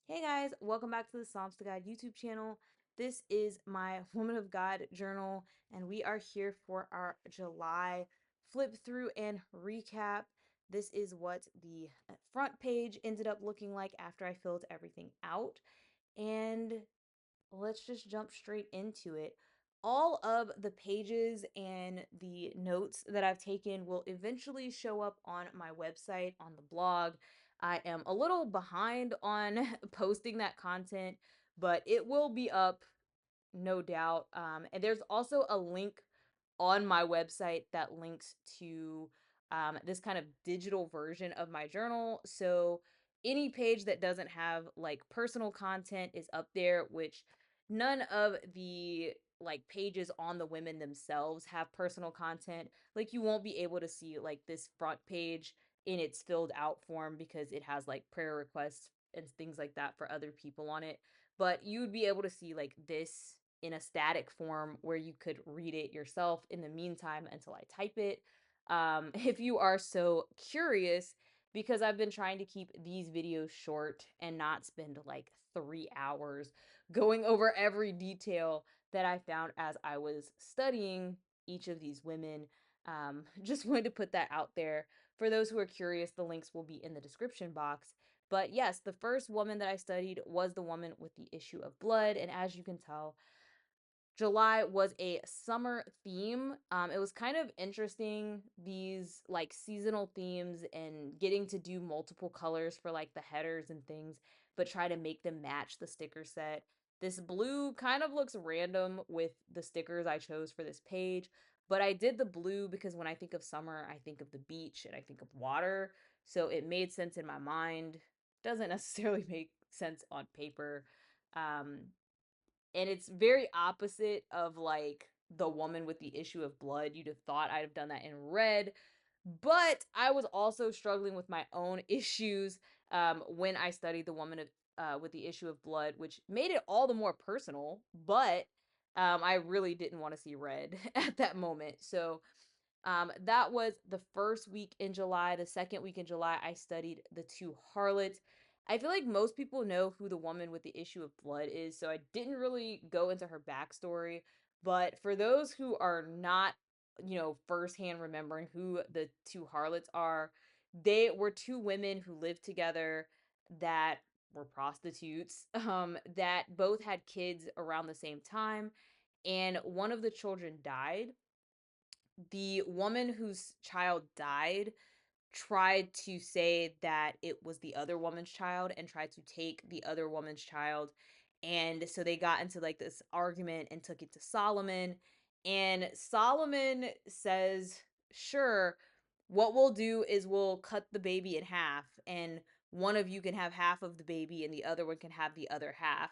Hey guys, welcome back to the Psalms to God YouTube channel. This is my Woman of God journal, and we are here for our July flip through and recap. This is what the front page ended up looking like after I filled everything out. And let's just jump straight into it. All of the pages and the notes that I've taken will eventually show up on my website, on the blog. I am a little behind on posting that content, but it will be up, no doubt. And there's also a link on my website that links to this kind of digital version of my journal. So any page that doesn't have like personal content is up there, which none of the like pages on the women themselves have personal content. Like you won't be able to see like this front page in its filled out form because it has like prayer requests and things like that for other people on it. But you would be able to see like this in a static form where you could read it yourself in the meantime until I type it. If you are so curious, because I've been trying to keep these videos short and not spend like 3 hours going over every detail that I found as I was studying each of these women. Just wanted to put that out there. For those who are curious, the links will be in the description box. But yes, the first woman that I studied was the woman with the issue of blood. And as you can tell, July was a summer theme. It was kind of interesting, these like seasonal themes and getting to do multiple colors for like the headers and things, but try to make them match the sticker set. This blue kind of looks random with the stickers I chose for this page, but I did the blue because when I think of summer, I think of the beach and I think of water. So it made sense in my mind. Doesn't necessarily make sense on paper. Um, and it's very opposite of like the woman with the issue of blood. You'd have thought I'd have done that in red, but I was also struggling with my own issues when I studied the woman of, with the issue of blood, which made it all the more personal. But I really didn't want to see red at that moment. So that was the first week in July. The second week in July, I studied the two harlots. I feel like most people know who the woman with the issue of blood is, so I didn't really go into her backstory. But for those who are not, firsthand remembering who the two harlots are, they were two women who lived together that were prostitutes, that both had kids around the same time, and one of the children died. The woman whose child died tried to say that it was the other woman's child and tried to take the other woman's child. And so they got into like this argument and took it to Solomon. And Solomon says, sure, what we'll do is we'll cut the baby in half, and one of you can have half of the baby and the other one can have the other half.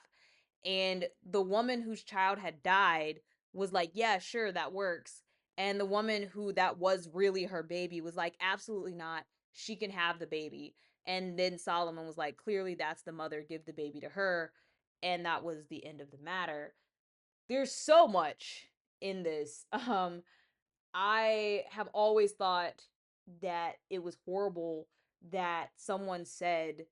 And the woman whose child had died was like, yeah, sure, that works. And the woman who that was really her baby was like, absolutely not. She can have the baby. And then Solomon was like, clearly that's the mother, give the baby to her. And that was the end of the matter. There's so much in this. I have always thought that it was horrible that someone said,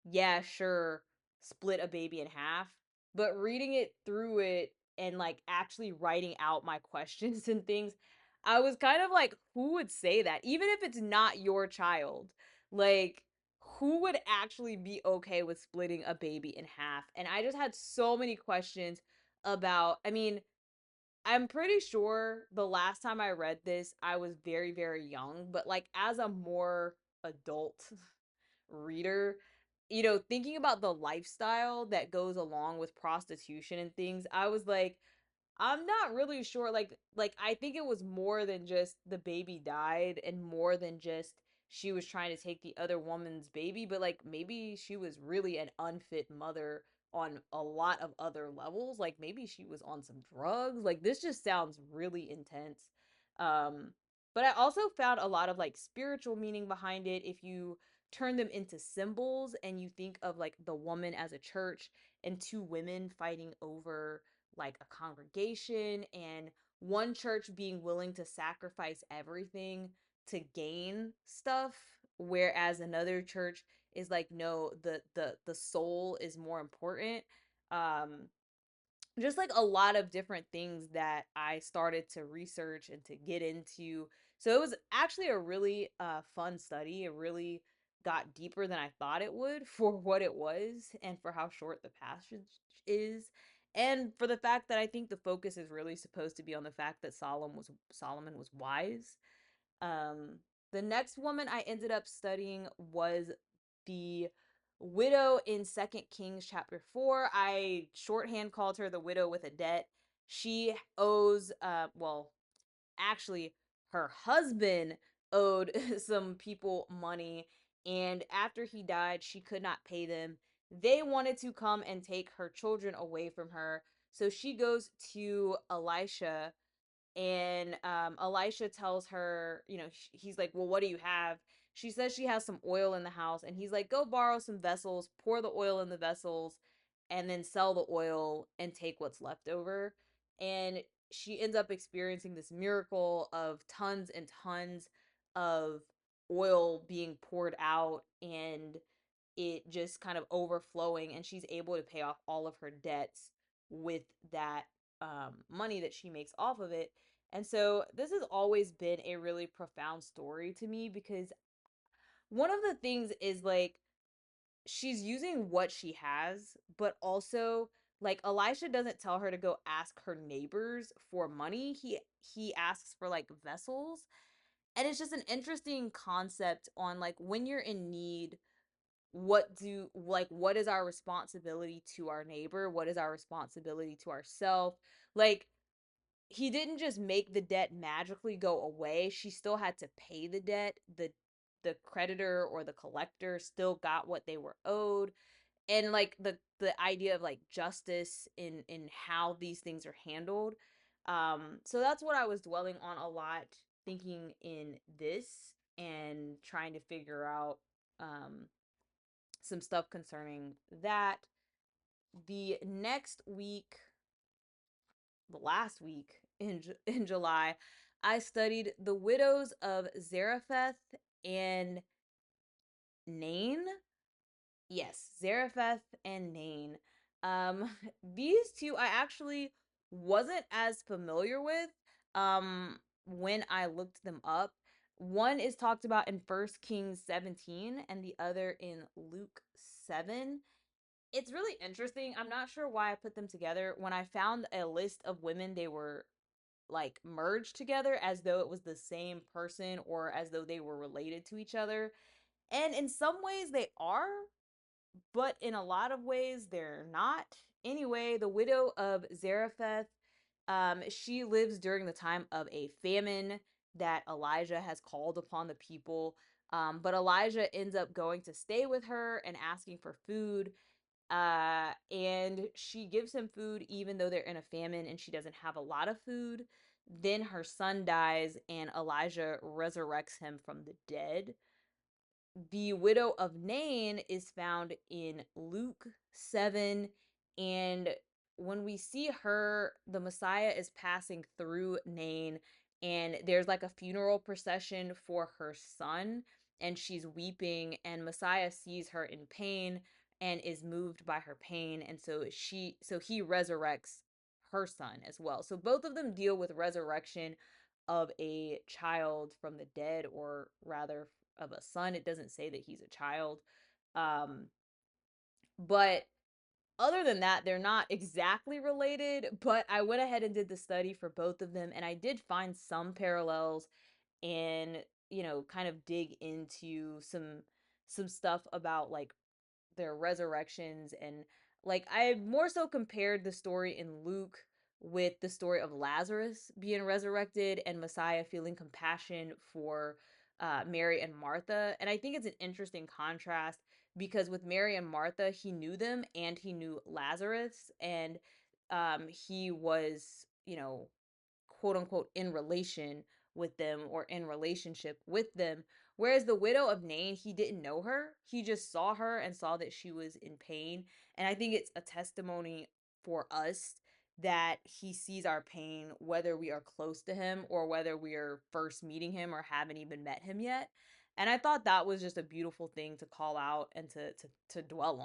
yeah, sure, split a baby in half. But reading it through it and like actually writing out my questions and things, I was kind of like, who would say that? Even if it's not your child, like, who would actually be okay with splitting a baby in half? And I just had so many questions about, I mean, I'm pretty sure the last time I read this, I was very, very young, but like as a more adult reader, thinking about the lifestyle that goes along with prostitution and things, I was like, I'm not really sure. Like I think it was more than just the baby died and more than just she was trying to take the other woman's baby, but like maybe she was really an unfit mother on a lot of other levels. Like maybe she was on some drugs. Like this just sounds really intense. Um but I also found a lot of like spiritual meaning behind it if you turn them into symbols and you think of like the woman as a church and two women fighting over like a congregation, and one church being willing to sacrifice everything to gain stuff, whereas another church is like, no, the soul is more important. Um, just like a lot of different things that I started to research and to get into. So it was actually a really fun study. It really got deeper than I thought it would for what it was and for how short the passage is. And for the fact that I think the focus is really supposed to be on the fact that Solomon was wise. um, the next woman I ended up studying was the widow in Second Kings chapter 4. I shorthand called her the widow with a debt. She owes, well, actually, her husband owed some people money, and after he died, she could not pay them. They wanted to come and take her children away from her. So she goes to Elisha, and Elisha tells her, he's like, well, what do you have? She says she has some oil in the house, and he's like, go borrow some vessels, pour the oil in the vessels, and then sell the oil and take what's left over. And she ends up experiencing this miracle of tons and tons of oil being poured out, and it just kind of overflowing, and she's able to pay off all of her debts with that money that she makes off of it. And so this has always been a really profound story to me, because one of the things is like, she's using what she has, but also like Elisha doesn't tell her to go ask her neighbors for money. He asks for like vessels. And it's just an interesting concept on like, when you're in need, what is our responsibility to our neighbor? What is our responsibility to ourselves? Like, he didn't just make the debt magically go away. She still had to pay the debt. The creditor or the collector still got what they were owed. And like the idea of like justice in how these things are handled. So that's what I was dwelling on a lot, thinking in this, and trying to figure out some stuff concerning that. The next week, the last week in July, I studied the widows of Zarephath and Nain. Yes, Zarephath and Nain. Um, these two I actually wasn't as familiar with when I looked them up. One is talked about in First Kings 17 and the other in Luke 7. It's really interesting. I'm not sure why I put them together. When I found a list of women, they were like merged together as though it was the same person or as though they were related to each other. And in some ways they are, but in a lot of ways they're not. Anyway, the widow of Zarephath, she lives during the time of a famine that Elijah has called upon the people. But Elijah ends up going to stay with her and asking for food. And she gives him food even though they're in a famine and she doesn't have a lot of food. Then her son dies, and Elijah resurrects him from the dead. The widow of Nain is found in Luke 7. And when we see her, the Messiah is passing through Nain, and there's like a funeral procession for her son, and she's weeping, and Messiah sees her in pain and is moved by her pain. And so he resurrects her son as well. So both of them deal with resurrection of a child from the dead, or rather of a son. It doesn't say that he's a child. Um, but other than that, they're not exactly related, but I went ahead and did the study for both of them, and I did find some parallels, and kind of dig into some stuff about like their resurrections. And like, I more so compared the story in Luke with the story of Lazarus being resurrected and Messiah feeling compassion for Mary and Martha. And I think it's an interesting contrast, because with Mary and Martha, he knew them and he knew Lazarus, and he was, quote unquote, in relation with them or in relationship with them. Whereas the widow of Nain, he didn't know her. He just saw her and saw that she was in pain. And I think it's a testimony for us that he sees our pain, whether we are close to him or whether we are first meeting him or haven't even met him yet. And I thought that was just a beautiful thing to call out and to dwell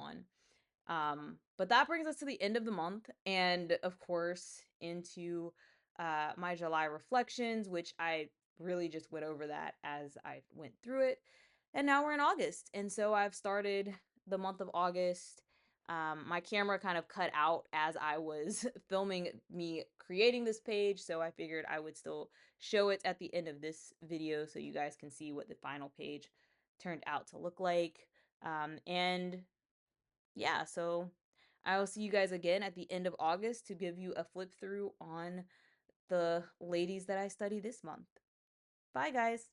on. But that brings us to the end of the month, and of course into my July reflections, which I really just went over that as I went through it. And now we're in August, and so I've started the month of August. My camera kind of cut out as I was filming me creating this page, so I figured I would still show it at the end of this video so you guys can see what the final page turned out to look like. And yeah, so I will see you guys again at the end of August to give you a flip through on the ladies that I study this month. Bye, guys.